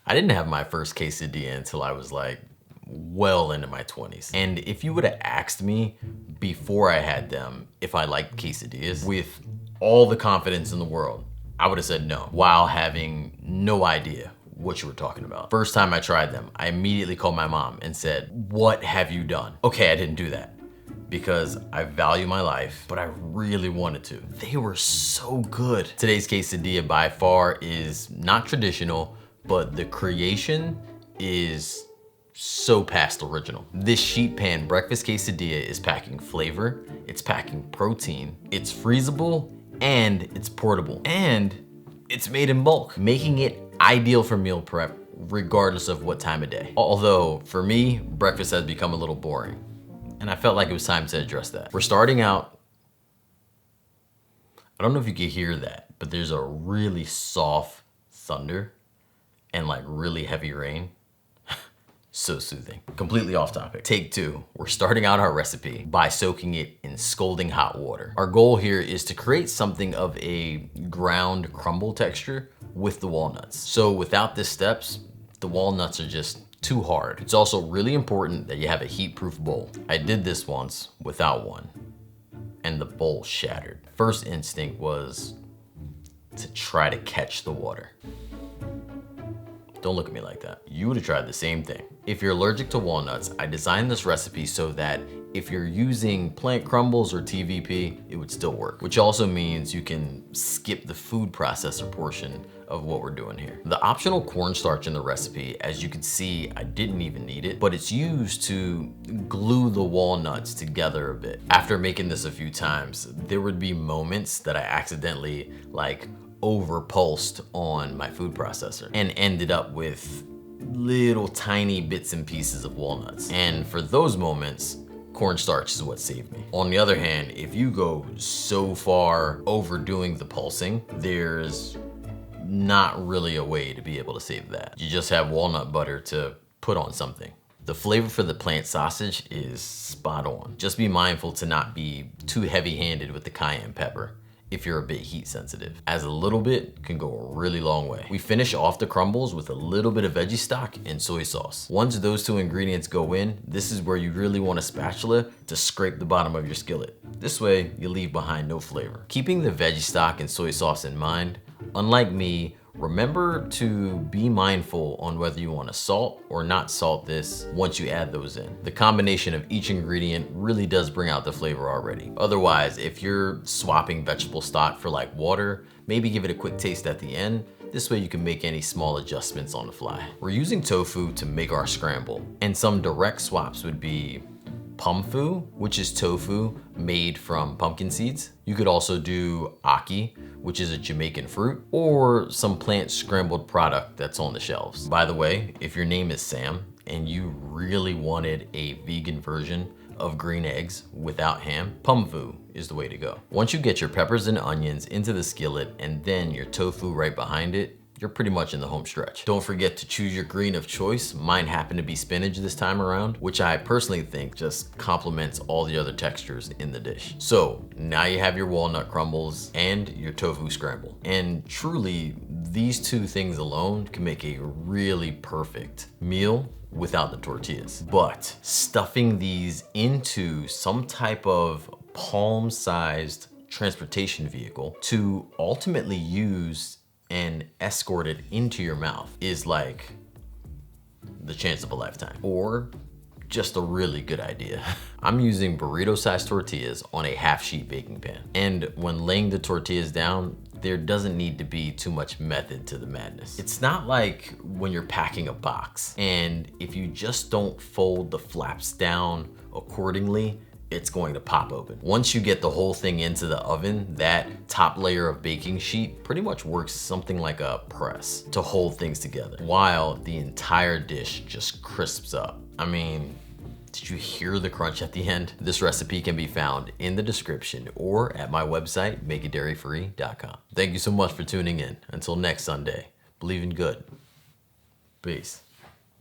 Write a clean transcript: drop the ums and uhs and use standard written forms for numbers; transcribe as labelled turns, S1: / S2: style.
S1: I didn't have my first quesadilla until I was like well into my 20s. And if you would have asked me before I had them if I liked quesadillas with all the confidence in the world, I would have said no, while having no idea what you were talking about. First time I tried them, I immediately called my mom and said, "What have you done?" Okay, I didn't do that because I value my life, but I really wanted to. They were so good. Today's quesadilla by far is not traditional, but the creation is so past original. This Sheet Pan Breakfast Quesadilla is packing flavor, it's packing protein, it's freezable, and it's portable. And it's made in bulk, making it ideal for meal prep regardless of what time of day. Although, for me, breakfast has become a little boring, and I felt like it was time to address that. We're starting out, I don't know if you can hear that, but there's a really soft thunder and like really heavy rain. So soothing. Completely off topic. Take two. We're starting out our recipe by soaking it in scalding hot water. Our goal here is to create something of a ground crumble texture with the walnuts. So without the steps, the walnuts are just too hard. It's also really important that you have a heat-proof bowl. I did this once without one, and the bowl shattered. First instinct was to try to catch the water. Don't look at me like that. You would have tried the same thing. If you're allergic to walnuts, I designed this recipe so that if you're using plant crumbles or TVP, it would still work, which also means you can skip the food processor portion of what we're doing here. The optional cornstarch in the recipe, as you can see, I didn't even need it, but it's used to glue the walnuts together a bit. After making this a few times, there would be moments that I accidentally overpulsed on my food processor and ended up with little tiny bits and pieces of walnuts. And for those moments, cornstarch is what saved me. On the other hand, if you go so far overdoing the pulsing, there's not really a way to be able to save that. You just have walnut butter to put on something. The flavor for the plant sausage is spot on. Just be mindful to not be too heavy-handed with the cayenne pepper if you're a bit heat sensitive, as a little bit can go a really long way. We finish off the crumbles with a little bit of veggie stock and soy sauce. Once those two ingredients go in, this is where you really want a spatula to scrape the bottom of your skillet. This way, you leave behind no flavor. Keeping the veggie stock and soy sauce in mind, unlike me, Remember to be mindful on whether you want to salt or not salt this once you add those in. The combination of each ingredient really does bring out the flavor already. Otherwise, if you're swapping vegetable stock for like water, maybe give it a quick taste at the end. This way you can make any small adjustments on the fly. We're using tofu to make our scramble, and some direct swaps would be pumfu, which is tofu made from pumpkin seeds. You could also do aki, which is a Jamaican fruit, or some plant scrambled product that's on the shelves. By the way, if your name is Sam and you really wanted a vegan version of green eggs without ham, pumfu is the way to go. Once you get your peppers and onions into the skillet and then your tofu right behind it, you're pretty much in the home stretch. Don't forget to choose your green of choice. Mine happened to be spinach this time around, which I personally think just complements all the other textures in the dish. So now you have your walnut crumbles and your tofu scramble. And truly, these two things alone can make a really perfect meal without the tortillas. But stuffing these into some type of palm-sized transportation vehicle to ultimately use and escort it into your mouth is like the chance of a lifetime, or just a really good idea. I'm using burrito-sized tortillas on a half-sheet baking pan. And when laying the tortillas down, there doesn't need to be too much method to the madness. It's not like when you're packing a box, and if you just don't fold the flaps down accordingly, it's going to pop open. Once you get the whole thing into the oven, that top layer of baking sheet pretty much works something like a press to hold things together, while the entire dish just crisps up. I mean, did you hear the crunch at the end? This recipe can be found in the description or at my website, makeitdairyfree.com. Thank you so much for tuning in. Until next Sunday, believe in good. Peace.